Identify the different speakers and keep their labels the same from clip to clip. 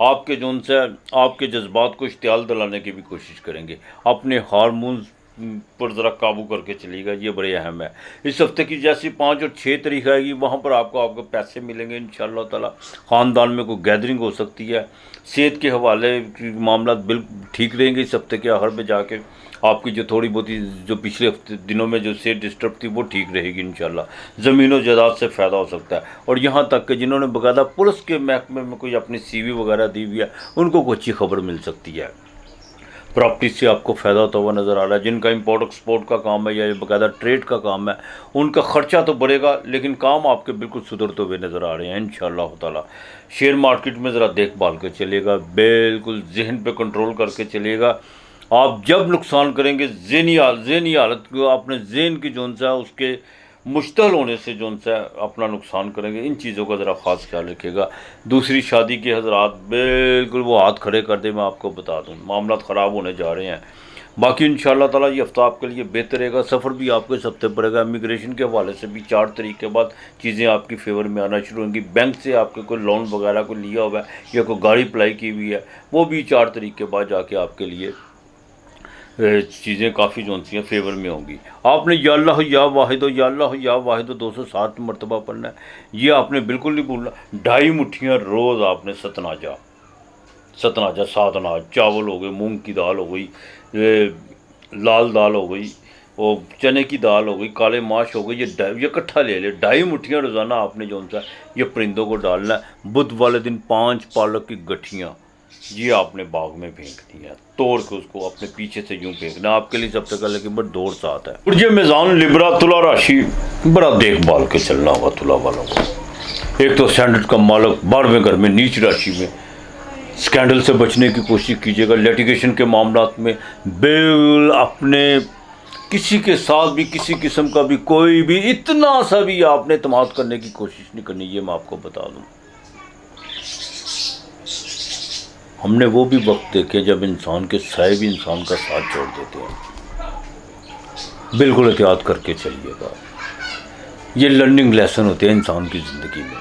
Speaker 1: آپ کے جو ان سے آپ کے جذبات کو اشتعال دلانے کی بھی کوشش کریں گے. اپنے ہارمونز پر ذرا قابو کر کے چلیے گا، یہ بڑے اہم ہے. اس ہفتے کی جیسی 5 اور 6 تاریخ آئے گی، وہاں پر آپ کو پیسے ملیں گے انشاءاللہ تعالی. خاندان میں کوئی گیدرنگ ہو سکتی ہے. صحت کے حوالے کی معاملات بالکل ٹھیک رہیں گے. اس ہفتے کے آخر میں جا کے آپ کی جو تھوڑی بہت جو پچھلے دنوں میں جو صحت ڈسٹرب تھی وہ ٹھیک رہے گی انشاءاللہ. زمین و جائیداد سے فائدہ ہو سکتا ہے. اور یہاں تک کہ جنہوں نے باقاعدہ پولیس کے محکمے میں کوئی اپنی سی وی وغیرہ دی ہوئی ہے، ان کو کوئی اچھی خبر مل سکتی ہے. پراپرٹی سے آپ کو فائدہ ہوتا ہوا نظر آ رہا ہے. جن کا امپورٹ ایکسپورٹ کا کام ہے یا باقاعدہ ٹریڈ کا کام ہے، ان کا خرچہ تو بڑھے گا، لیکن کام آپ کے بالکل سدھرتے ہوئے نظر آ رہے ہیں انشاءاللہ تعالی. شیئر مارکیٹ میں ذرا دیکھ بھال کے چلیے گا، بالکل ذہن پہ کنٹرول کر کے چلیے گا. آپ جب نقصان کریں گے ذہنی حالت کو، اپنے ذہن کی جون سا اس کے مشتعل ہونے سے جون سا اپنا نقصان کریں گے. ان چیزوں کا ذرا خاص خیال رکھیے گا. دوسری شادی کے حضرات بالکل وہ ہاتھ کھڑے کر دیں، میں آپ کو بتا دوں معاملات خراب ہونے جا رہے ہیں. باقی انشاءاللہ تعالی یہ ہفتہ آپ کے لیے بہتر رہے گا. سفر بھی آپ کو اس ہفتے پڑے گا. امیگریشن کے حوالے سے بھی 4 تاریخ کے بعد چیزیں آپ کی فیور میں آنا شروع ہوں گی. بینک سے آپ کے کوئی لون وغیرہ کو لیا ہوا ہے یا کوئی گاڑی اپلائی کی ہوئی ہے، وہ بھی 4 تاریخ کے بعد جا کے آپ کے لیے چیزیں کافی جو سی ہیں فیور میں ہوں گی. آپ نے یا اللہ یا واحد یا اللہ یا واحد 207 مرتبہ پڑھنا ہے. یہ آپ نے بالکل نہیں بھولنا. 2.5 مٹھیاں روز آپ نے ستناجا 7 اناج چاول ہو گئے، مونگ کی دال ہو گئی، لال دال ہو گئی، وہ چنے کی دال ہو گئی، کالے ماش ہو گئی، یہ اکٹھا لے لے. 2.5 مٹھیاں روزانہ آپ نے جو سا یہ پرندوں کو ڈالنا ہے. بدھ والے دن 5 پالک کی گٹھیاں یہ آپ نے باغ میں پھینکنی ہے، توڑ کے اس کو اپنے پیچھے سے یوں پھینکنا. آپ کے لیے سب سے پہلے کہ بڑا دور ساتھ ہے. اور یہ میزان لبرا تلا راشی بڑا دیکھ بھال کے چلنا ہوگا تلا والوں کو. ایک تو اسٹینڈرڈ کا مالک 12ویں گھر میں نیچ راشی میں، اسکینڈل سے بچنے کی کوشش کیجیے گا. لیٹیگیشن کے معاملات میں بالکل اپنے کسی کے ساتھ بھی کسی قسم کا بھی کوئی بھی اتنا سا بھی آپ نے اعتماد کرنے کی کوشش نہیں کرنی. یہ میں آپ کو بتا دوں. ہم نے وہ بھی وقت دیکھے جب انسان کے سائے بھی انسان کا ساتھ چھوڑ دیتے ہیں. بالکل احتیاط کر کے چلیے گا. یہ لرننگ لیسن ہوتے ہیں انسان کی زندگی میں.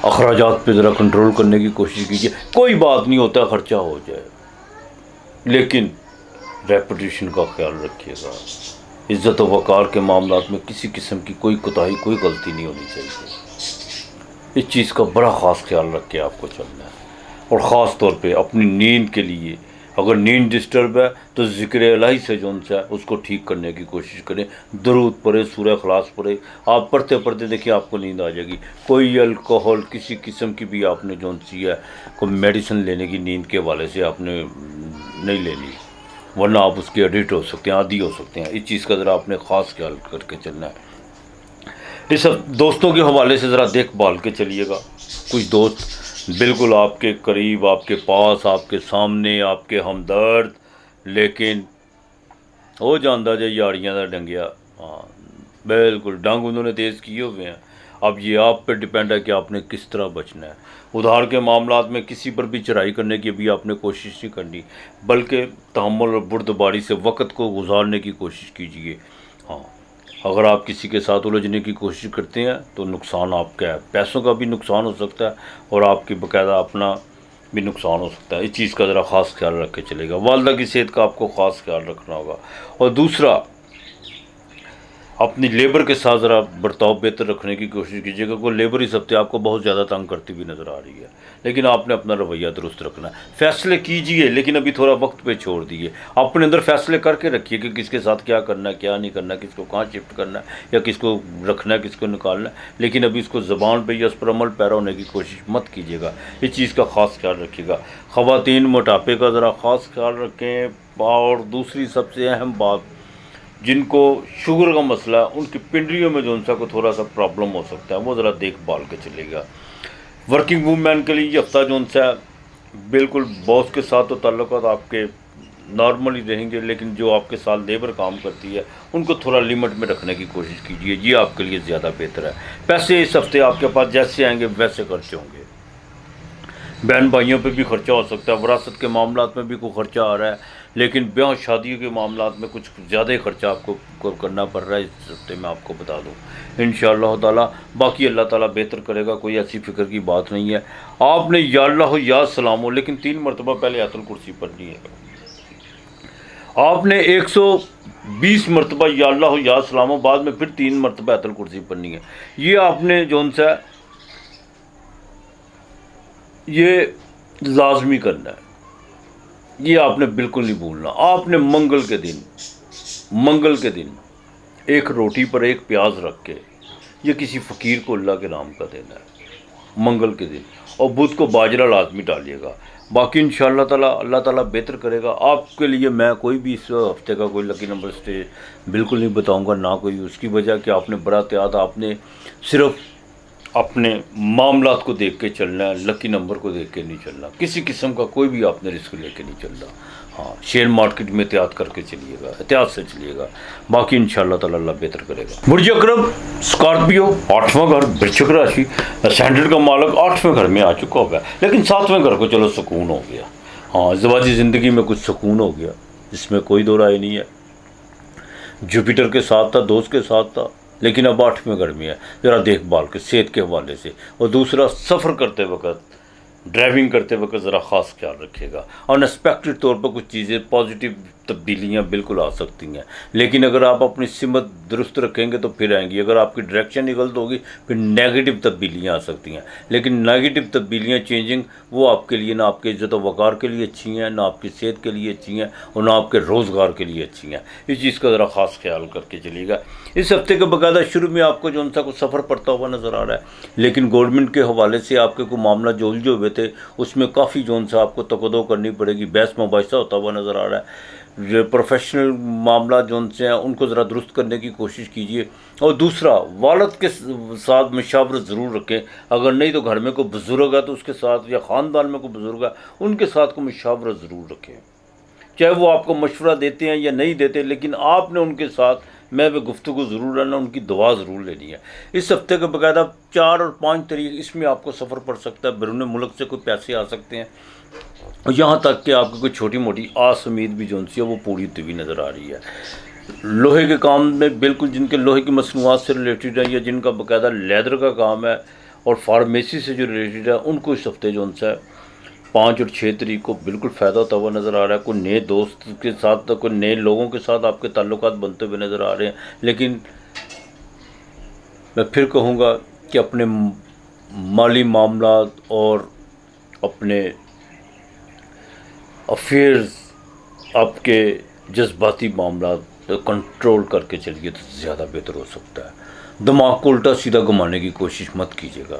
Speaker 1: اخراجات پہ ذرا کنٹرول کرنے کی کوشش کیجیے. کوئی بات نہیں ہوتا خرچہ ہو جائے، لیکن ریپوٹیشن کا خیال رکھیے گا. عزت و وقار کے معاملات میں کسی قسم کی کوئی کوتاہی کوئی غلطی نہیں ہونی چاہیے. اس چیز کا بڑا خاص خیال رکھ کے آپ کو چلنا ہے. اور خاص طور پہ اپنی نیند کے لیے اگر نیند ڈسٹرب ہے تو ذکر الہی سے جو ہے اس کو ٹھیک کرنے کی کوشش کریں. درود پڑھے، سورہ اخلاص پڑھے. آپ پڑھتے پڑھتے دیکھیں آپ کو نیند آ جائے گی. کوئی الکوہل کسی قسم کی بھی آپ نے جو سی ہے کوئی میڈیسن لینے کی نیند کے حوالے سے آپ نے نہیں لینی، ورنہ آپ اس کے ایڈکٹ ہو سکتے ہیں، عادی ہو سکتے ہیں. اس چیز کا ذرا آپ نے خاص خیال کر کے چلنا ہے. اس دوستوں کے حوالے سے ذرا دیکھ بھال کے چلیے گا. کچھ دوست بالکل آپ کے قریب، آپ کے پاس، آپ کے سامنے، آپ کے ہمدرد، لیکن وہ جاندہ جے یاریاں دا ڈنگیا. ہاں بالکل ڈنگ انہوں نے تیز کیے ہوئے ہیں. اب یہ آپ پہ ڈپینڈ ہے کہ آپ نے کس طرح بچنا ہے. ادھار کے معاملات میں کسی پر بھی چڑھائی کرنے کی ابھی آپ نے کوشش نہیں کرنی، بلکہ تحمل اور بردباری سے وقت کو گزارنے کی کوشش کیجیے. ہاں اگر آپ کسی کے ساتھ الجھنے کی کوشش کرتے ہیں تو نقصان آپ کا ہے. پیسوں کا بھی نقصان ہو سکتا ہے اور آپ کی باقاعدہ اپنا بھی نقصان ہو سکتا ہے. اس چیز کا ذرا خاص خیال رکھ کے چلے گا. والدہ کی صحت کا آپ کو خاص خیال رکھنا ہوگا. اور دوسرا اپنی لیبر کے ساتھ ذرا برتاؤ بہتر رکھنے کی کوشش کیجیے گا. کوئی لیبر اس ہفتے آپ کو بہت زیادہ تنگ کرتی ہوئی نظر آ رہی ہے، لیکن آپ نے اپنا رویہ درست رکھنا ہے. فیصلے کیجیے لیکن ابھی تھوڑا وقت پہ چھوڑ دیے. اپنے اندر فیصلے کر کے رکھیے کہ کس کے ساتھ کیا کرنا ہے، کیا نہیں کرنا ہے، کس کو کہاں شفٹ کرنا ہے یا کس کو رکھنا ہے، کس کو نکالنا ہے. لیکن ابھی اس کو زبان پہ یا اس پر عمل پیرا ہونے کی کوشش مت کیجیے گا. اس چیز کا خاص خیال رکھیے گا. خواتین موٹاپے کا ذرا خاص خیال رکھیں. اور دوسری سب سے اہم بات، جن کو شوگر کا مسئلہ ہے ان کی پنڈلیوں میں جو ان سا کو تھوڑا سا پرابلم ہو سکتا ہے، وہ ذرا دیکھ بھال کے چلے گا. ورکنگ وومین کے لیے یہ ہفتہ جو ان سا بالکل باس کے ساتھ تو تعلقات آپ کے نارمل ہی رہیں گے، لیکن جو آپ کے ساتھ لیبر کام کرتی ہے ان کو تھوڑا لمٹ میں رکھنے کی کوشش کیجیے. یہ آپ کے لیے زیادہ بہتر ہے. پیسے اس ہفتے آپ کے پاس جیسے آئیں گے ویسے خرچ ہوں گے. بہن بھائیوں پہ بھی خرچہ ہو سکتا ہے، وراثت کے معاملات میں بھی کوئی خرچہ آ رہا ہے، لیکن بیاہ شادی کے معاملات میں کچھ زیادہ ہی خرچہ آپ کو کرنا پڑ رہا ہے اس ہفتے میں، آپ کو بتا دوں انشاءاللہ تعالیٰ۔ باقی اللہ تعالیٰ بہتر کرے گا، کوئی ایسی فکر کی بات نہیں ہے۔ آپ نے یا اللہ ہو یا سلام ہو، لیکن 3 مرتبہ پہلے آیت الکرسی پڑھنی ہے۔ آپ نے 120 مرتبہ یا اللہ ہو یا سلام ہو، بعد میں پھر 3 مرتبہ آیت الکرسی پڑھنی ہے۔ یہ آپ نے جون سا یہ لازمی کرنا ہے، یہ آپ نے بالکل نہیں بھولنا۔ آپ نے منگل کے دن ایک روٹی پر ایک پیاز رکھ کے یہ کسی فقیر کو اللہ کے نام کا دینا ہے منگل کے دن، اور بدھ کو باجرہ لازمی ڈالیے گا۔ باقی انشاءاللہ تعالیٰ اللہ تعالیٰ بہتر کرے گا آپ کے لیے۔ میں کوئی بھی اس ہفتے کا کوئی لکی نمبر اسٹے بالکل نہیں بتاؤں گا، نہ کوئی اس کی وجہ کہ آپ نے برات یاد، آپ نے صرف اپنے معاملات کو دیکھ کے چلنا ہے، لکی نمبر کو دیکھ کے نہیں چلنا، کسی قسم کا کوئی بھی آپ نے رسک لے کے نہیں چلنا۔ ہاں، شیئر مارکیٹ میں احتیاط کر کے چلیے گا، احتیاط سے چلیے گا۔ باقی انشاءاللہ تعالیٰ اللہ بہتر کرے گا۔ برج اکرم اسکارپیو، 8واں گھر ورشک راشی، اسینڈرڈ کا مالک 8ویں گھر میں آ چکا ہوگا، لیکن 7ویں گھر کو چلو سکون ہو گیا۔ ہاں، ازدواجی زندگی میں کچھ سکون ہو گیا، اس میں کوئی دو رائے نہیں ہے۔ جوپیٹر کے ساتھ تھا، دوست کے ساتھ تھا، لیکن اب 8ویں گھر میں ہے، ذرا دیکھ بھال کے صحت کے حوالے سے، اور دوسرا سفر کرتے وقت، ڈرائیونگ کرتے وقت ذرا خاص خیال رکھیے گا۔ انسپیکٹڈ طور پر کچھ چیزیں پازیٹیو تبدیلیاں بالکل آ سکتی ہیں، لیکن اگر آپ اپنی سمت درست رکھیں گے تو پھر آئیں گی، اگر آپ کی ڈائریکشن ہی غلط ہوگی پھر نیگیٹو تبدیلیاں آ سکتی ہیں۔ لیکن نیگیٹو تبدیلیاں چینجنگ وہ آپ کے لیے نہ آپ کے عزت و وقار کے لیے اچھی ہیں، نہ آپ کی صحت کے لیے اچھی ہیں، اور نہ آپ کے روزگار کے لیے اچھی ہیں۔ اس چیز کا ذرا خاص خیال کر کے چلیے گا۔ اس ہفتے کے باقاعدہ شروع میں آپ کو جو ان سا کو سفر پڑتا ہوا نظر آ رہا ہے، لیکن گورنمنٹ کے حوالے سے آپ کے کوئی معاملہ جو الجھے ہوئے تھے اس میں کافی جو ان سا آپ کو تقدو کرنی پڑے گی، بحث مباحثہ ہوتا ہوا نظر آ رہا ہے۔ جو پروفیشنل معاملات جو ان سے ہیں ان کو ذرا درست کرنے کی کوشش کیجیے، اور دوسرا والد کے ساتھ مشاورت ضرور رکھیں، اگر نہیں تو گھر میں کوئی بزرگ ہے تو اس کے ساتھ، یا خاندان میں کوئی بزرگ ہے ان کے ساتھ کو مشاورت ضرور رکھیں، چاہے وہ آپ کو مشورہ دیتے ہیں یا نہیں دیتے، لیکن آپ نے ان کے ساتھ میں وہ گفتگو ضرور رہنا، ان کی دعا ضرور لینی ہے۔ اس ہفتے کے باقاعدہ 4 اور 5 تاریخ اس میں آپ کو سفر پڑ سکتا ہے، بیرون ملک سے کوئی پیسے آ سکتے ہیں، اور یہاں تک کہ آپ کی کوئی چھوٹی موٹی آس امید بھی جو ہے وہ پوری ہوتی ہوئی نظر آ رہی ہے۔ لوہے کے کام میں بالکل جن کے لوہے کی مصنوعات سے ریلیٹڈ ہے، یا جن کا باقاعدہ لیدر کا کام ہے اور فارمیسی سے جو ریلیٹڈ ہے، ان کو اس ہفتے جو ہے 5 اور 6 تاریخ کو بالکل فائدہ ہوتا ہوا نظر آ رہا ہے۔ کوئی نئے دوست کے ساتھ، کوئی نئے لوگوں کے ساتھ آپ کے تعلقات بنتے ہوئے نظر آ رہے ہیں، لیکن میں پھر کہوں گا کہ اپنے مالی معاملات اور اپنے افیئرز، آپ کے جذباتی معاملات کنٹرول کر کے چلیے تو زیادہ بہتر ہو سکتا ہے۔ دماغ کو الٹا سیدھا گھمانے کی کوشش مت کیجیے گا۔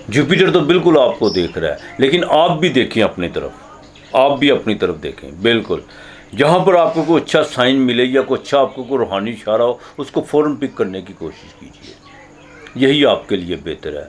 Speaker 1: جوپیٹر تو بالکل آپ کو دیکھ رہا ہے، لیکن آپ بھی دیکھیں اپنی طرف، آپ بھی اپنی طرف دیکھیں۔ بالکل جہاں پر آپ کو کوئی اچھا سائن ملے یا کوئی اچھا آپ کو کوئی روحانی اشارہ ہو، اس کو فوراً پک کرنے کی کوشش کیجیے، یہی آپ کے لیے بہتر ہے۔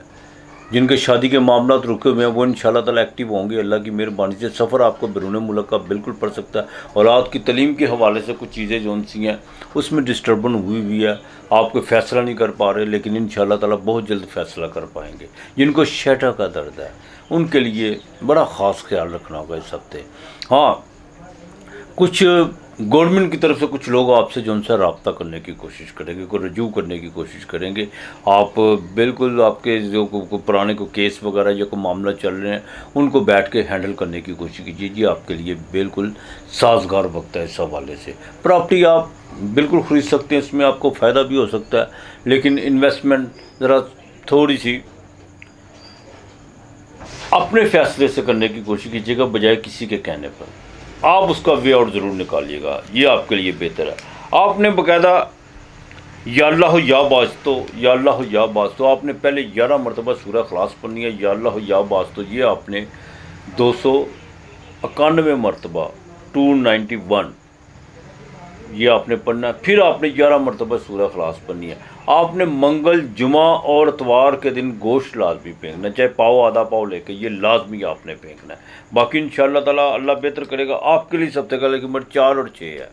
Speaker 1: جن کے شادی کے معاملات رکے ہوئے ہیں وہ انشاءاللہ تعالیٰ ایکٹیو ہوں گے اللہ کی مہربانی سے۔ سفر آپ کو بیرون ملک کا بالکل پڑ سکتا ہے۔ اولاد کی تعلیم کے حوالے سے کچھ چیزیں جو سی ہیں اس میں ڈسٹربن ہوئی ہے، آپ کوئی فیصلہ نہیں کر پا رہے، لیکن انشاءاللہ تعالیٰ بہت جلد فیصلہ کر پائیں گے۔ جن کو شیٹا کا درد ہے ان کے لیے بڑا خاص خیال رکھنا ہوگا اس ہفتے۔ ہاں، کچھ گورنمنٹ کی طرف سے کچھ لوگ آپ سے جو ان سے رابطہ کرنے کی کوشش کریں گے، کوئی رجوع کرنے کی کوشش کریں گے۔ آپ بالکل آپ کے جو پرانے کو کیس وغیرہ یا کوئی معاملہ چل رہے ہیں ان کو بیٹھ کے ہینڈل کرنے کی کوشش کیجیے، یہ آپ کے لیے بالکل سازگار وقت ہے۔ اس حوالے سے پراپرٹی آپ بالکل خرید سکتے ہیں، اس میں آپ کو فائدہ بھی ہو سکتا ہے، لیکن انویسٹمنٹ ذرا تھوڑی سی اپنے فیصلے سے کرنے کی کوشش کیجیے گا بجائے کسی کے کہنے پر۔ آپ اس کا وے آؤٹ ضرور نکالیے گا، یہ آپ کے لیے بہتر ہے۔ آپ نے باقاعدہ یا اللہ ہو یا باز تو، یا اللہ ہو یا باز تو آپ نے پہلے 11 مرتبہ سورہ اخلاص پڑھنی ہے۔ یا اللہ ہو یا باز تو یہ آپ نے 291 مرتبہ 291 یہ آپ نے پڑھنا ہے۔ پھر آپ نے 11 مرتبہ سورہ اخلاص پڑھنی ہے۔ آپ نے منگل، جمعہ اور اتوار کے دن گوشت لازمی پھینکنا ہے، چاہے پاؤ آدھا پاؤ لے کے، یہ لازمی آپ نے پھینکنا ہے۔ باقی انشاءاللہ تعالیٰ اللہ بہتر کرے گا۔ آپ کے لیے سب سے پہلے نمبر 4 اور 6 ہے۔